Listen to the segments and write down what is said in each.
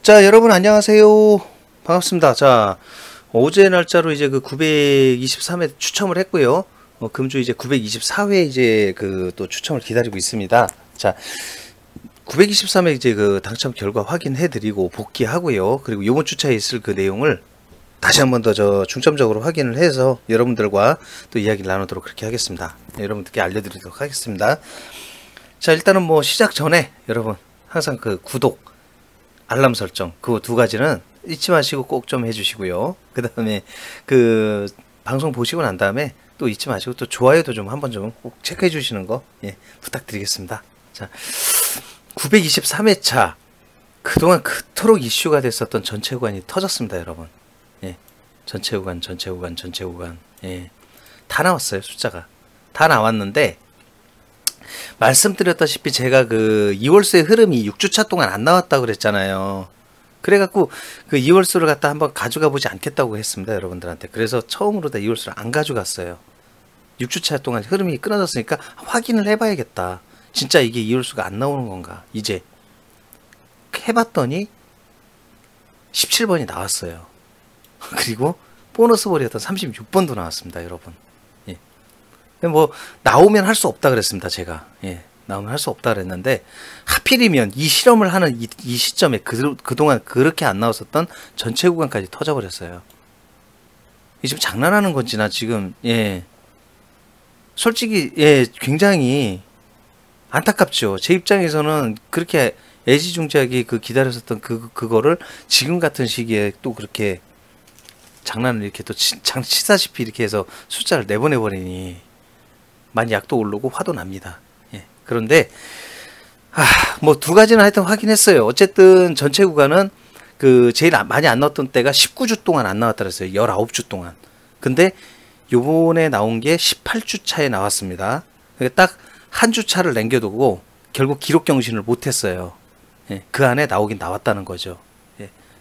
자, 여러분 안녕하세요. 반갑습니다. 자, 어제 날짜로 이제 그 923회 추첨을 했고요. 금주 이제 924회 이제 그 또 추첨을 기다리고 있습니다. 자, 923회 이제 그 당첨 결과 확인해 드리고 복귀하고요. 그리고 이번 주차에 있을 그 내용을 다시 한번 더 중점적으로 확인을 해서 여러분들과 또 이야기를 나누도록 그렇게 하겠습니다. 여러분들께 알려드리도록 하겠습니다. 자, 일단은 뭐 시작 전에 여러분 항상 그 구독, 알람 설정 그 두 가지는 잊지 마시고 꼭 좀 해주시고요. 그 다음에 그 방송 보시고 난 다음에 또 잊지 마시고 또 좋아요도 좀 한번 좀 꼭 체크해 주시는 거 부탁드리겠습니다. 자, 923회차 그동안 그토록 이슈가 됐었던 전체 구간이 터졌습니다, 여러분. 전체 구간 다 나왔어요. 숫자가 다 나왔는데 말씀드렸다시피 제가 그 2월수의 흐름이 6주차 동안 안 나왔다고 그랬잖아요. 그래갖고 그 2월수를 갖다 한번 가져가 보지 않겠다고 했습니다, 여러분들한테. 그래서 처음으로 다 2월수를 안 가져갔어요. 6주차 동안 흐름이 끊어졌으니까 확인을 해봐야겠다. 진짜 이게 2월수가 안 나오는 건가. 이제 해봤더니 17번이 나왔어요. 그리고 보너스 볼이었던 36번도 나왔습니다, 여러분. 뭐 나오면 할 수 없다 그랬습니다, 제가. 나오면 할 수 없다 그랬는데 하필이면 이 실험을 하는 이 시점에 그동안 그렇게 안 나왔었던 전체 구간까지 터져버렸어요. 이 지금 장난하는 건지 나 지금 솔직히 굉장히 안타깝죠. 제 입장에서는 그렇게 애지중지하게 그 기다렸었던 그거를 지금 같은 시기에 또 그렇게 장난을 이렇게 또 치다시피 이렇게 해서 숫자를 내보내버리니 많이 약도 오르고 화도 납니다. 그런데 뭐 두 가지는 하여튼 확인했어요. 어쨌든 전체 구간은 그 제일 많이 안 나왔던 때가 19주 동안 안 나왔다 그랬어요. 19주 동안. 근데 요번에 나온 게 18주 차에 나왔습니다. 딱 한 주 차를 남겨두고 결국 기록 경신을 못했어요. 그 안에 나오긴 나왔다는 거죠.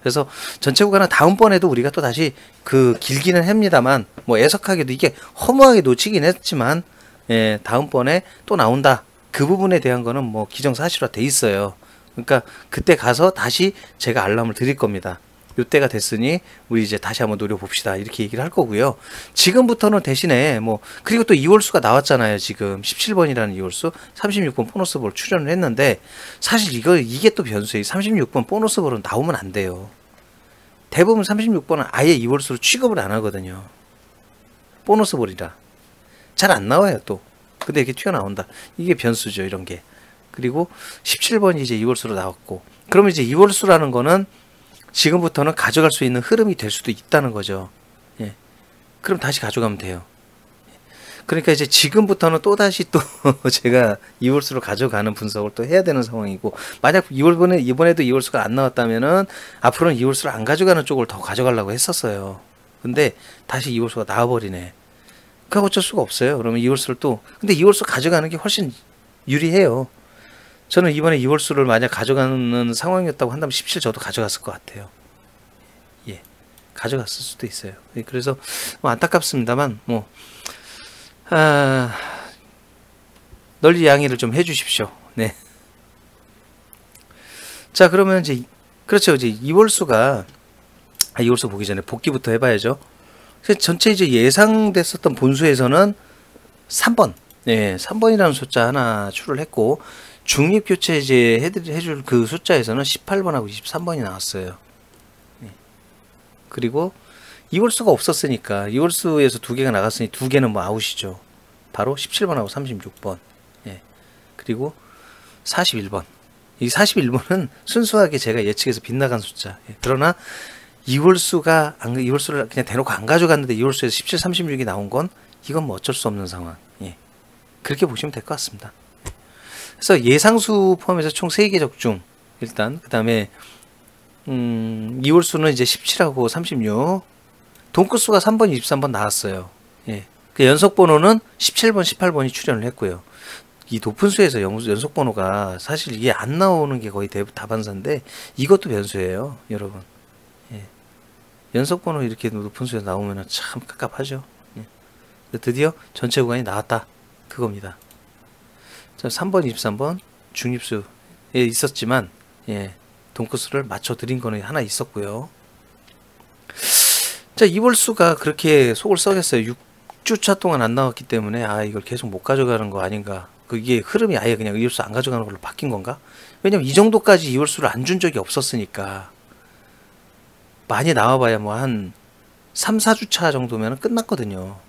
그래서 전체 구간은 다음번에도 우리가 또 다시 그 길기는 합니다만 뭐 애석하게도 이게 허무하게 놓치긴 했지만 다음번에 또 나온다. 그 부분에 대한 거는 뭐 기정사실화 돼 있어요. 그러니까 그때 가서 다시 제가 알람을 드릴 겁니다. 요때가 됐으니 우리 이제 다시 한번 노려봅시다. 이렇게 얘기를 할 거고요. 지금부터는 대신에 뭐 그리고 또 2월수가 나왔잖아요. 지금 17번이라는 2월수 36번 보너스볼 출연을 했는데 사실 이게 또 변수예요. 36번 보너스볼은 나오면 안 돼요. 대부분 36번은 아예 2월수로 취급을 안 하거든요. 보너스볼이라 잘 안 나와요 또. 근데 이렇게 튀어나온다. 이게 변수죠, 이런 게. 그리고 17번이 이제 2월수로 나왔고, 그러면 이제 2월수라는 거는 지금부터는 가져갈 수 있는 흐름이 될 수도 있다는 거죠. 그럼 다시 가져가면 돼요. 그러니까 이제 지금부터는 또 다시 또 제가 2월수로 가져가는 분석을 또 해야 되는 상황이고, 만약 이번에도 2월수가 안 나왔다면은 앞으로는 2월수를 안 가져가는 쪽을 더 가져가려고 했었어요. 근데 다시 2월수가 나와버리네. 그거 어쩔 수가 없어요. 그러면 2월수를 근데 2월수 가져가는 게 훨씬 유리해요. 저는 이번에 2월수를 만약 가져가는 상황이었다고 한다면 17 저도 가져갔을 것 같아요. 가져갔을 수도 있어요. 그래서 뭐 안타깝습니다만 널리 양해를 좀 해주십시오. 네. 자, 그러면 이제 그렇죠. 이제 2월수가 2월수 보기 전에 복귀부터 해봐야죠. 전체 이제 예상됐었던 본수에서는 3번, 3번이라는 숫자 하나 출을 했고, 중립교체 이제 해줄 그 숫자에서는 18번하고 23번이 나왔어요. 그리고 2월수가 없었으니까, 2월수에서 두 개가 나갔으니 두 개는 뭐 아웃이죠. 바로 17번하고 36번. 그리고 41번. 이 41번은 순수하게 제가 예측해서 빗나간 숫자. 그러나 2월수를 그냥 대놓고 안 가져갔는데 2월수에서 17, 36이 나온 건 이건 뭐 어쩔 수 없는 상황. 그렇게 보시면 될 것 같습니다. 그래서 예상수 포함해서 총 3개 적중. 일단 그 다음에 2월수는 이제 17하고 36. 동끝수가 3번, 23번 나왔어요. 그 연속번호는 17번, 18번이 출연을 했고요. 이 높은 수에서 연속번호가 사실 이게 안 나오는 게 거의 다반사인데 이것도 변수예요, 여러분. 연속번호 이렇게 높은 수에 나오면 참 깝깝하죠. 드디어 전체 구간이 나왔다. 그겁니다. 자, 3번, 23번 중립수에 있었지만 돈코스를 맞춰 드린 거는 하나 있었고요. 자, 이월수가 그렇게 속을 썩였어요. 6주차 동안 안 나왔기 때문에 아, 이걸 계속 못 가져가는 거 아닌가. 그게 흐름이 아예 그냥 이월수 안 가져가는 걸로 바뀐 건가? 왜냐면 이 정도까지 이월수를 안 준 적이 없었으니까. 많이 나와봐야 뭐 한 3, 4주차 정도면 끝났거든요.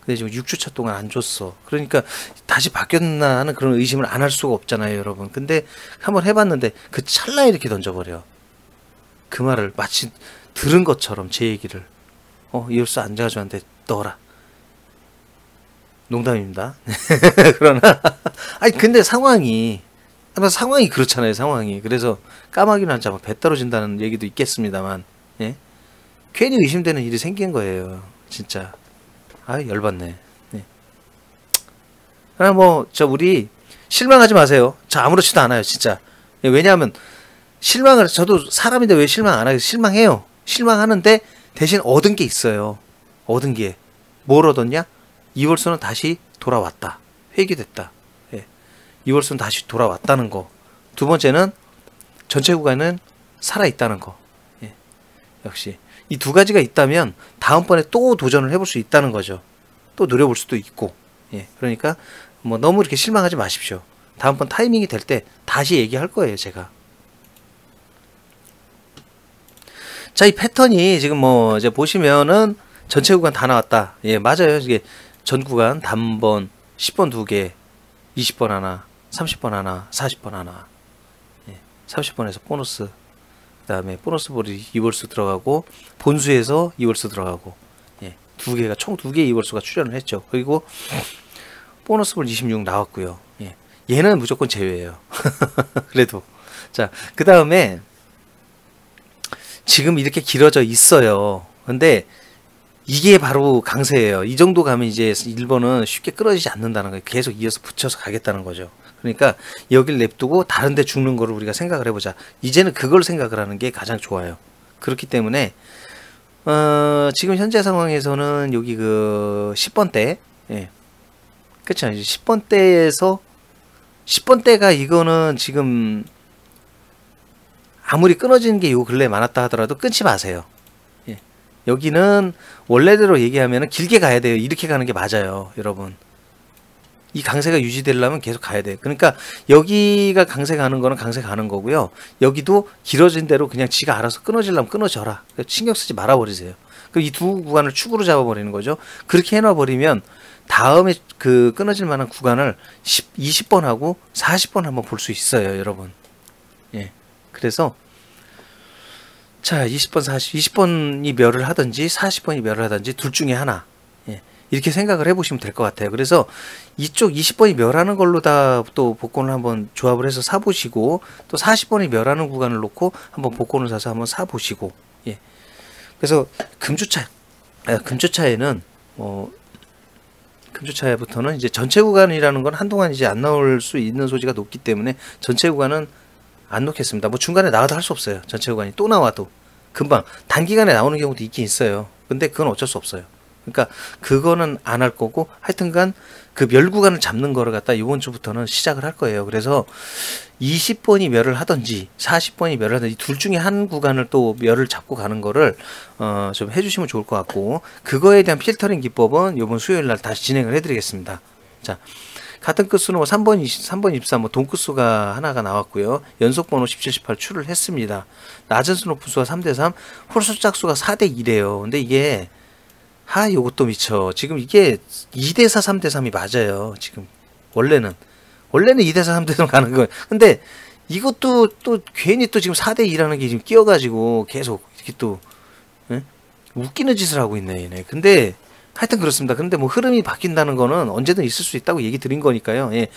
근데 지금 6주차 동안 안 줬어. 그러니까 다시 바뀌었나 하는 그런 의심을 안 할 수가 없잖아요, 여러분. 근데 한번 해봤는데 그 찰나에 이렇게 던져버려. 그 말을 마치 들은 것처럼 제 얘기를. 이월수 안 가져왔는데 넣어라. 농담입니다. 그러나 아니 근데 상황이 그렇잖아요, 상황이. 그래서 까마귀는 안 잡아 배 떨어진다는 얘기도 있겠습니다만, 예? 괜히 의심되는 일이 생긴 거예요, 진짜. 아, 열받네. 네. 그럼 우리 실망하지 마세요. 저 아무렇지도 않아요, 진짜. 예, 왜냐하면 저도 사람인데 왜 실망 안 하겠어요? 실망해요. 실망하는데 대신 얻은 게 있어요. 얻은 게. 뭘 얻었냐? 이월수는 다시 돌아왔다. 회귀됐다. 예. 이월수는 다시 돌아왔다는 거. 두 번째는 전체 구간은 살아있다는 거. 예. 역시 이 두 가지가 있다면 다음번에 또 도전을 해볼 수 있다는 거죠. 또 노려볼 수도 있고. 예. 그러니까 너무 이렇게 실망하지 마십시오. 다음번 타이밍이 될 때 다시 얘기할 거예요, 제가. 자, 이 패턴이 지금 이제 보시면은 전체 구간 다 나왔다. 예, 맞아요. 이게 전 구간 단번 10번 2개, 20번 하나, 30번 하나, 40번 하나. 예, 30번에서 보너스. 그다음에 보너스 볼이 2월수 들어가고 본수에서 2월수 들어가고. 예, 총 2개의 2월수가 출연을 했죠. 그리고 보너스 볼 26 나왔고요. 예. 얘는 무조건 제외예요. 그래도. 자, 그다음에 지금 이렇게 길어져 있어요. 근데 이게 바로 강세예요. 이 정도 가면 이제 1번은 쉽게 끊어지지 않는다는 거예요. 계속 이어서 붙여서 가겠다는 거죠. 그러니까 여길 냅두고 다른 데 죽는 거를 우리가 생각을 해보자. 이제는 그걸 생각을 하는 게 가장 좋아요. 그렇기 때문에 지금 현재 상황에서는 여기 그 10번대, 예. 그쵸. 10번대에서 10번대가 이거는 지금 아무리 끊어지는 게 요 근래에 많았다 하더라도 끊지 마세요. 예. 여기는 원래대로 얘기하면 길게 가야 돼요. 이렇게 가는 게 맞아요, 여러분. 이 강세가 유지되려면 계속 가야 돼요. 그러니까 여기가 강세 가는 거는 강세 가는 거고요. 여기도 길어진 대로 그냥 지가 알아서 끊어지려면 끊어져라. 신경 쓰지 말아버리세요. 그럼 이 두 구간을 축으로 잡아버리는 거죠. 그렇게 해놔버리면 다음에 그 끊어질 만한 구간을 20번 하고 40번 한번 볼 수 있어요, 여러분. 예. 그래서 자, 20번, 20번이 멸을 하든지 40번이 멸을 하든지 둘 중에 하나. 예. 이렇게 생각을 해보시면 될 것 같아요. 그래서 이쪽 20번이 멸하는 걸로 다 또 복권을 한번 조합을 해서 사보시고 또 40번이 멸하는 구간을 놓고 한번 복권을 사서 한번 사보시고. 예. 그래서 금주차에는 금주차부터는 이제 전체 구간이라는 건 한동안 이제 안 나올 수 있는 소지가 높기 때문에 전체 구간은 안 놓겠습니다. 중간에 나와도 할 수 없어요. 전체 구간이 또 나와도 금방 단기간에 나오는 경우도 있긴 있어요. 근데 그건 어쩔 수 없어요. 그러니까 그거는 안 할 거고 하여튼간 그 멸 구간을 잡는 거를 갖다 이번 주부터는 시작을 할 거예요. 그래서 20번이 멸을 하든지 40번이 멸을 하든지 둘 중에 한 구간을 또 멸을 잡고 가는 거를 좀 해주시면 좋을 것 같고 그거에 대한 필터링 기법은 이번 수요일 날 다시 진행을 해드리겠습니다. 자, 같은 끝수는 3번, 3번 24, 동끝수가 하나가 나왔고요. 연속번호 17, 18 출을 했습니다. 낮은 수 높은 수가 3대3, 홀수 짝수가 4대2래요. 근데 이게 요것도 미쳐. 지금 이게 2대4, 3대3이 맞아요. 지금 원래는 2대4, 3대3 가는 거예요. 근데 이것도 또 괜히 또 지금 4대2라는 게 지금 끼어가지고 계속 이렇게 또 웃기는 짓을 하고 있네, 얘네. 근데 하여튼 그렇습니다. 근데 흐름이 바뀐다는 거는 언제든 있을 수 있다고 얘기 드린 거니까요. 예.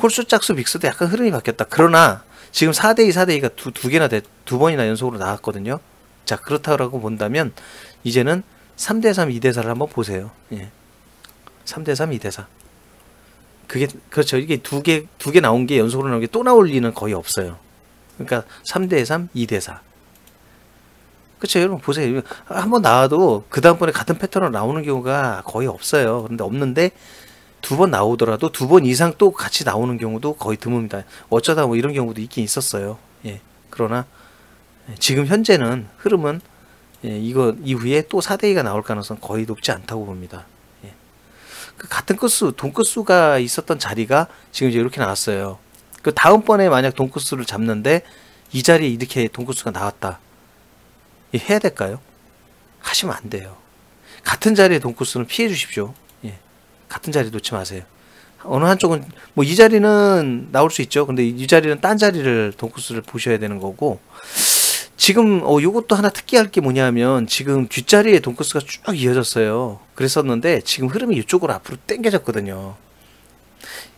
홀수, 짝수, 빅수도 약간 흐름이 바뀌었다. 그러나 지금 4대2, 4대2가 두 개나 두 번이나 연속으로 나왔거든요. 자, 그렇다고 본다면 이제는 3대3, 2대4를 한번 보세요. 예. 3대3, 2대4. 그게 그렇죠. 이게 두 개 나온 게 연속으로 나온 게 또 나올 리는 거의 없어요. 그러니까 3대3, 2대4. 그렇죠. 여러분 보세요. 한번 나와도 그 다음번에 같은 패턴으로 나오는 경우가 거의 없어요. 그런데 없는데 두 번 나오더라도 두 번 이상 또 같이 나오는 경우도 거의 드뭅니다. 어쩌다 이런 경우도 있긴 있었어요. 예. 그러나 지금 현재는 흐름은 이거 이후에 또 4대2가 나올 가능성 거의 높지 않다고 봅니다. 그 같은 건수, 돈건수가 있었던 자리가 지금 이제 이렇게 나왔어요. 그 다음번에 만약 돈건수를 잡는데 이 자리에 이렇게 돈건수가 나왔다. 해야 될까요? 하시면 안 돼요. 같은 자리에 돈건수는 피해 주십시오. 같은 자리 놓지 마세요. 어느 한쪽은 뭐 이 자리는 나올 수 있죠. 근데 이 자리는 딴 자리를 돈코스를 보셔야 되는 거고, 지금 요것도 하나 특이할 게 뭐냐면 지금 뒷자리에 돈코스가 쭉 이어졌어요. 그랬었는데 지금 흐름이 이쪽으로 앞으로 당겨졌거든요.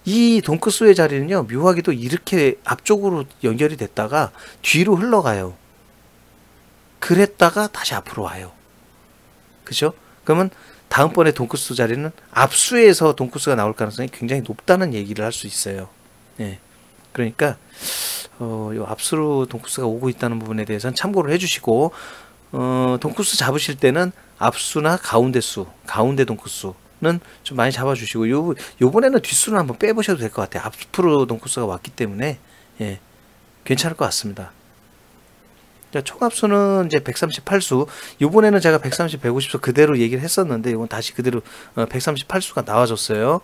이 돈코스의 자리는요, 묘하게도 이렇게 앞쪽으로 연결이 됐다가 뒤로 흘러가요. 그랬다가 다시 앞으로 와요. 그죠? 그러면 다음번에 돈코스 자리는 압수에서 돈코스가 나올 가능성이 굉장히 높다는 얘기를 할 수 있어요. 그러니까 요 압수로 돈코스가 오고 있다는 부분에 대해서는 참고를 해주시고, 돈코스 잡으실 때는 압수나 가운데 돈코스는 좀 많이 잡아주시고, 요번에는 뒷수는 한번 빼보셔도 될 것 같아요. 앞으로 돈코스가 왔기 때문에 괜찮을 것 같습니다. 총합수는 이제 138수. 요번에는 제가 130, 150수 그대로 얘기를 했었는데, 이건 다시 그대로 138수가 나와줬어요.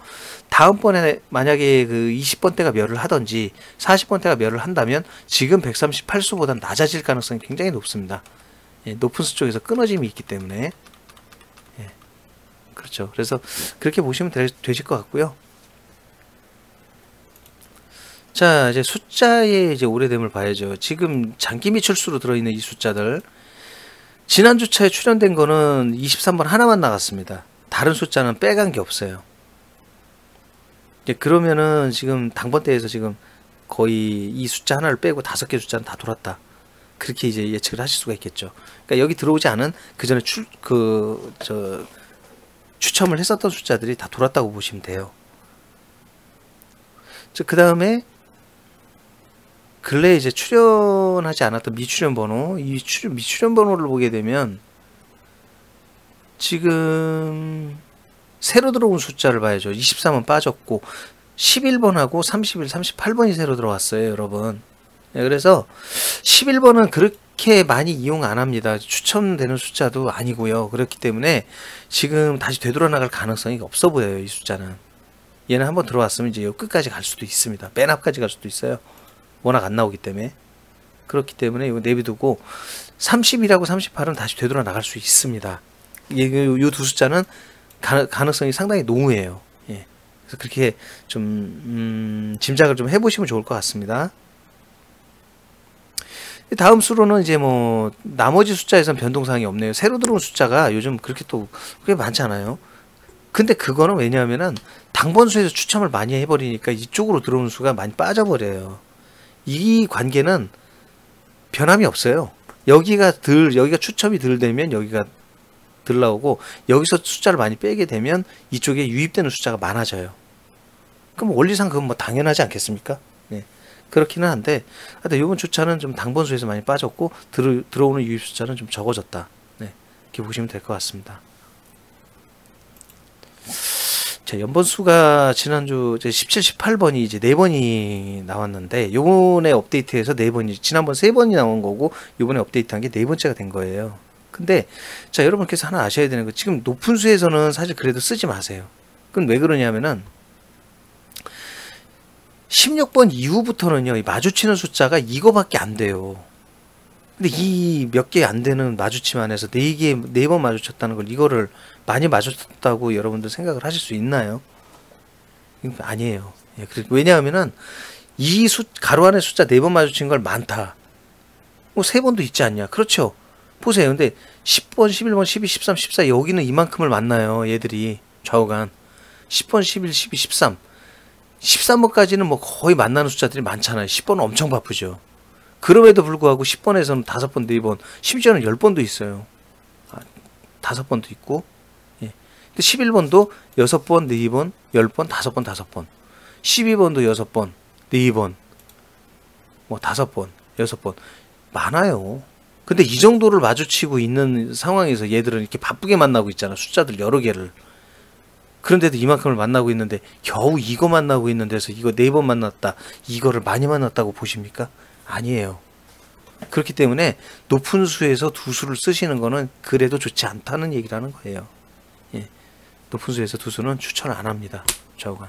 다음번에 만약에 그 20번대가 멸을 하던지 40번대가 멸을 한다면 지금 138수보다 낮아질 가능성이 굉장히 높습니다. 높은 수 쪽에서 끊어짐이 있기 때문에. 그렇죠. 그래서 그렇게 보시면 되실 것 같고요. 자, 이제 숫자의 이제 오래됨을 봐야죠. 지금 장기 미출수로 들어있는 이 숫자들, 지난 주차에 출연된 거는 23번 하나만 나갔습니다. 다른 숫자는 빼간 게 없어요. 그러면은 지금 당번대에서 지금 거의 이 숫자 하나를 빼고 5개 숫자는 다 돌았다. 그렇게 이제 예측을 하실 수가 있겠죠. 그러니까 여기 들어오지 않은 그 전에 추첨을 했었던 숫자들이 다 돌았다고 보시면 돼요. 그 다음에 근래 이제 출연하지 않았던 미출연 번호, 이 미출연 번호를 보게 되면 지금 새로 들어온 숫자를 봐야죠. 23은 빠졌고 11번하고 31, 38번이 새로 들어왔어요, 여러분. 그래서 11번은 그렇게 많이 이용 안 합니다. 추천되는 숫자도 아니고요. 그렇기 때문에 지금 다시 되돌아나갈 가능성이 없어 보여요, 이 숫자는. 얘는 한번 들어왔으면 이제 끝까지 갈 수도 있습니다. 맨 앞까지 갈 수도 있어요. 워낙 안 나오기 때문에. 그렇기 때문에 이거 내비두고 30이라고 38은 다시 되돌아 나갈 수 있습니다. 이 두 숫자는 가능성이 상당히 농후해요. 그래서 그렇게 좀 짐작을 좀 해보시면 좋을 것 같습니다. 다음 수로는 이제 뭐 나머지 숫자에선 변동사항이 없네요. 새로 들어온 숫자가 요즘 그렇게 또 그렇게 많지 않아요. 근데 그거는 왜냐하면은 당번수에서 추첨을 많이 해버리니까 이쪽으로 들어오는 수가 많이 빠져버려요. 이 관계는 변함이 없어요. 여기가 추첨이 덜 되면 여기가 덜 나오고, 여기서 숫자를 많이 빼게 되면 이쪽에 유입되는 숫자가 많아져요. 그럼 원리상 그건 뭐 당연하지 않겠습니까? 그렇기는 한데, 하여튼 이번 주차는 좀 당번수에서 많이 빠졌고 들어오는 유입 숫자는 좀 적어졌다. 이렇게 보시면 될 것 같습니다. 자, 연번수가 지난주 이제 17, 18번이 이제 4번이 나왔는데, 요번에 업데이트해서 4번이, 지난번 3번이 나온 거고 요번에 업데이트한 게 4번째가 된 거예요. 근데 자, 여러분께서 하나 아셔야 되는 거, 지금 높은 수에서는 사실 그래도 쓰지 마세요. 그건 왜 그러냐면은 16번 이후부터는요, 이 마주치는 숫자가 이거밖에 안 돼요. 근데 이 몇 개 안 되는 마주치만 해서 4번 마주쳤다는 걸, 이거를 많이 마주쳤다고 여러분들 생각을 하실 수 있나요? 아니에요. 왜냐하면은 이 가로 안에 숫자 4번 마주친 걸 많다. 뭐 3번도 있지 않냐. 그렇죠. 보세요. 근데 10번, 11번, 12, 13, 14 여기는 이만큼을 만나요. 얘들이 좌우간 10번, 11, 12, 13 13번까지는 뭐 거의 만나는 숫자들이 많잖아요. 10번은 엄청 바쁘죠. 그럼에도 불구하고 10번에서는 5번, 4번, 심지어는 10번도 있어요. 5번도 있고. 근데 11번도 6번, 4번, 10번, 5번, 5번. 12번도 6번, 4번, 뭐 5번, 6번. 많아요. 근데 이 정도를 마주치고 있는 상황에서 얘들은 이렇게 바쁘게 만나고 있잖아. 숫자들 여러 개를. 그런데도 이만큼을 만나고 있는데, 겨우 이거 만나고 있는 데서 이거 4번 만났다, 이거를 많이 만났다고 보십니까? 아니에요. 그렇기 때문에 높은 수에서 두 수를 쓰시는 거는 그래도 좋지 않다는 얘기라는 거예요. 예. 높은 수에서 두 수는 추천을 안 합니다. 좌우간.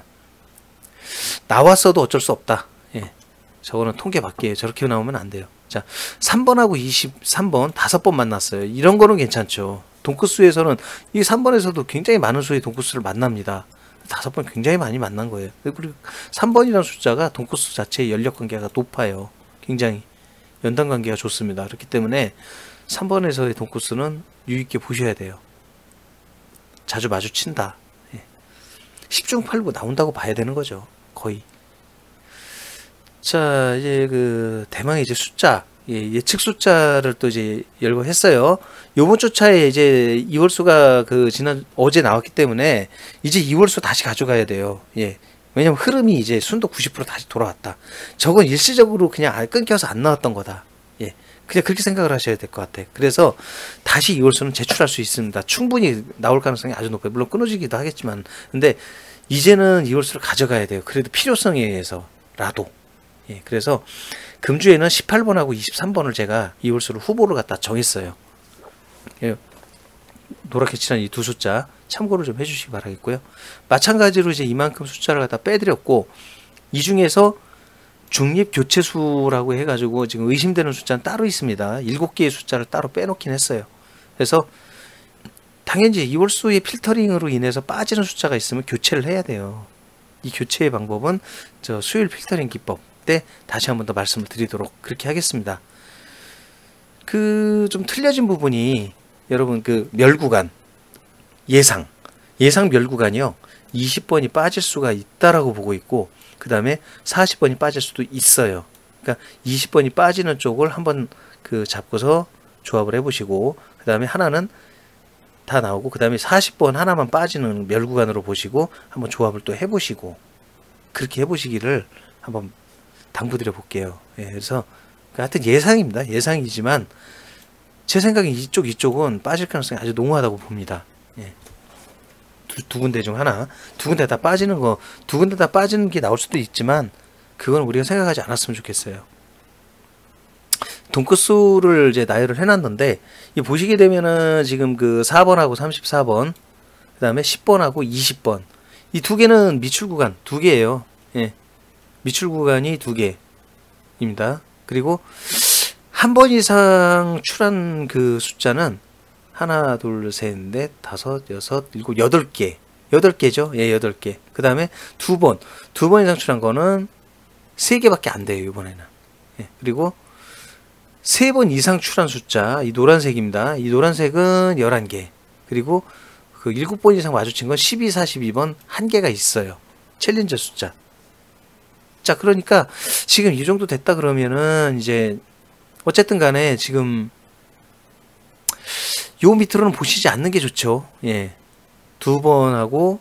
나왔어도 어쩔 수 없다. 예. 저거는 통계 밖이에요. 저렇게 나오면 안 돼요. 자, 3번하고 23번 5번 만났어요. 이런 거는 괜찮죠. 동크수에서는 이 3번에서도 굉장히 많은 수의 동크수를 만납니다. 5번 굉장히 많이 만난 거예요. 그리고 3번이라는 숫자가 동크수 자체의 연력 관계가 높아요. 굉장히 연단 관계가 좋습니다. 그렇기 때문에 3번에서의 동크수는 유의있게 보셔야 돼요. 자주 마주친다. 예. 10중 8구 나온다고 봐야 되는 거죠. 거의. 자, 이제 그 대망의 이제 숫자, 예측 숫자를 또 이제 열거 했어요. 요번 주차에 이제 2월수가 그 어제 나왔기 때문에 이제 2월수 다시 가져가야 돼요. 예. 왜냐면 흐름이 이제 순도 90% 다시 돌아왔다. 저건 일시적으로 그냥 끊겨서 안 나왔던 거다. 예. 그냥 그렇게 생각을 하셔야 될 것 같아. 그래서 다시 2월수는 제출할 수 있습니다. 충분히 나올 가능성이 아주 높아요. 물론 끊어지기도 하겠지만. 근데 이제는 2월수를 가져가야 돼요. 그래도 필요성에 의해서라도. 예, 그래서 금주에는 18번하고 23번을 제가 2월수를 후보를 갖다 정했어요. 예, 노랗게 칠한 이 두 숫자 참고를 좀 해주시기 바라겠고요. 마찬가지로 이제 이만큼 숫자를 갖다 빼드렸고, 이 중에서 중립 교체수라고 해가지고 지금 의심되는 숫자는 따로 있습니다. 7개의 숫자를 따로 빼놓긴 했어요. 그래서 당연히 2월수의 필터링으로 인해서 빠지는 숫자가 있으면 교체를 해야 돼요. 이 교체의 방법은 저 수요일 필터링 기법 때 다시 한번 더 말씀을 드리도록 그렇게 하겠습니다. 그 좀 틀려진 부분이 여러분 그 멸구간 예상 멸구간이요 20번이 빠질 수가 있다라고 보고 있고, 그 다음에 40번이 빠질 수도 있어요. 그러니까 20번이 빠지는 쪽을 한번 그 잡고서 조합을 해보시고, 그 다음에 하나는 다 나오고, 그 다음에 40번 하나만 빠지는 멸구간으로 보시고 한번 조합을 또 해보시고, 그렇게 해보시기를 한번 당부드려 볼게요. 예, 그래서 하여튼 예상입니다. 예상이지만 제 생각엔 이쪽은 빠질 가능성이 아주 농후하다고 봅니다. 예. 두 군데 중 하나, 두 군데 다 빠지는 거, 두 군데 다 빠지는 게 나올 수도 있지만 그건 우리가 생각하지 않았으면 좋겠어요. 돈끝수를 이제 나열을 해놨는데, 이 보시게 되면은 지금 그 4번하고 34번, 그 다음에 10번하고 20번, 이 두 개는 미출 구간 두 개예요. 예. 미출 구간이 두 개입니다. 그리고 한 번 이상 출한 그 숫자는 하나, 둘, 셋, 넷, 다섯, 여섯, 일곱, 8개. 8개죠? 예, 8개. 그 다음에 두 번 이상 출한 거는 3개밖에 안 돼요, 이번에는. 예, 그리고 3번 이상 출한 숫자, 이 노란색입니다. 이 노란색은 11개. 그리고 그 7번 이상 마주친 건 12, 42번 1개가 있어요. 챌린저 숫자. 자, 그러니까 지금 이 정도 됐다 그러면은 이제 어쨌든 간에 지금 요 밑으로는 보시지 않는 게 좋죠. 예. 2번하고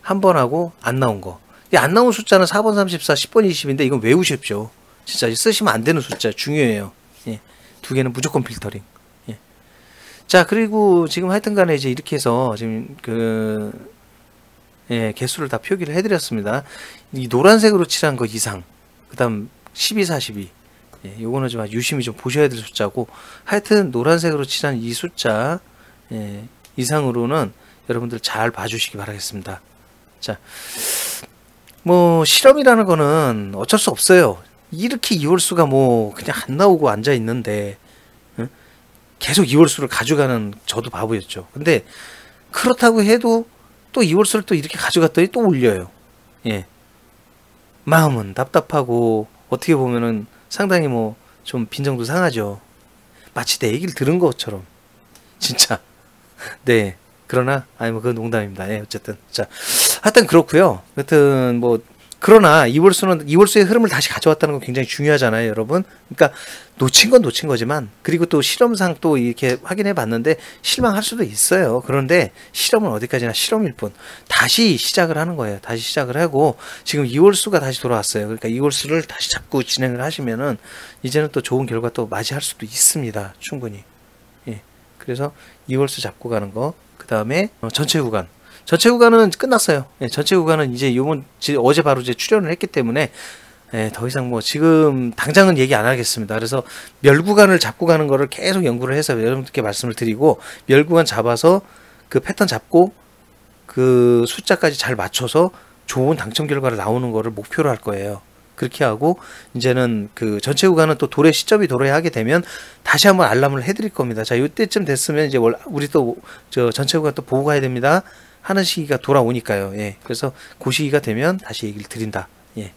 1번하고 안 나온 거. 안 나온 숫자는 4번 34, 10번 20인데 이건 외우십시오. 진짜 쓰시면 안 되는 숫자 중요해요. 예. 두 개는 무조건 필터링. 예. 자, 그리고 지금 하여튼 간에 이제 이렇게 해서 지금 예, 개수를 다 표기를 해드렸습니다. 이 노란색으로 칠한 거 이상, 그 다음 12, 42. 예, 요거는 좀 유심히 좀 보셔야 될 숫자고, 하여튼 노란색으로 칠한 이 숫자 예, 이상으로는 여러분들 잘 봐주시기 바라겠습니다. 자, 뭐 실험이라는 거는 어쩔 수 없어요. 이렇게 이월수가 뭐 그냥 안 나오고 앉아 있는데 계속 이월수를 가져가는 저도 바보였죠. 근데 그렇다고 해도 또 이월수를 또 이렇게 가져갔더니 또 올려요. 예. 마음은 답답하고 어떻게 보면은 상당히 뭐 좀 빈정도 상하죠. 마치 내 얘기를 들은 것처럼. 진짜. 네. 그러나 아니 뭐 그건 농담입니다. 예, 어쨌든. 자. 하여튼 그렇고요. 하여튼 뭐 그러나 이월수의 흐름을 다시 가져왔다는 건 굉장히 중요하잖아요, 여러분. 그러니까 놓친 건 놓친 거지만, 그리고 또 실험상 또 이렇게 확인해 봤는데 실망할 수도 있어요. 그런데 실험은 어디까지나 실험일 뿐. 다시 시작을 하는 거예요. 다시 시작을 하고 지금 이월수가 다시 돌아왔어요. 그러니까 이월수를 다시 잡고 진행을 하시면은 이제는 또 좋은 결과 또 맞이할 수도 있습니다. 충분히. 예. 그래서 이월수 잡고 가는 거. 그 다음에 전체 구간. 전체 구간은 끝났어요. 예, 전체 구간은 이제 어제 바로 이제 출연을 했기 때문에 예, 더 이상 뭐 지금 당장은 얘기 안 하겠습니다. 그래서 멸구간을 잡고 가는 거를 계속 연구를 해서 여러분들께 말씀을 드리고, 멸구간 잡아서 그 패턴 잡고 그 숫자까지 잘 맞춰서 좋은 당첨 결과를 나오는 거를 목표로 할 거예요. 그렇게 하고 이제는 그 전체 구간은 또 도래 시점이 도래하게 되면 다시 한번 알람을 해드릴 겁니다. 자, 이때쯤 됐으면 이제 우리 또 저 전체 구간 또 보고 가야 됩니다 하는 시기가 돌아오니까요. 예, 그래서 그 시기가 되면 다시 얘기를 드린다. 예.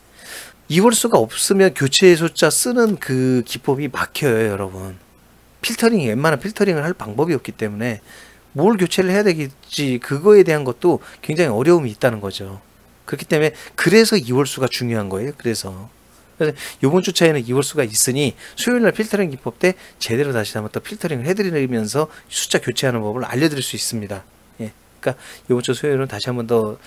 이월수가 없으면 교체 숫자 쓰는 그 기법이 막혀요, 여러분. 필터링이 웬만한 필터링을 할 방법이 없기 때문에 뭘 교체를 해야 되겠지, 그거에 대한 것도 굉장히 어려움이 있다는 거죠. 그렇기 때문에 그래서 이월수가 중요한 거예요. 그래서 이번 주차에는 이월수가 있으니 수요일날 필터링 기법 때 제대로 다시 한번 또 필터링을 해드리면서 숫자 교체하는 법을 알려드릴 수 있습니다. 예, 그러니까 이번 주 수요일은 다시 한번 더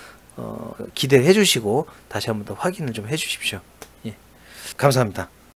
기대를 해주시고 다시 한번 더 확인을 좀 해주십시오. 예, 감사합니다.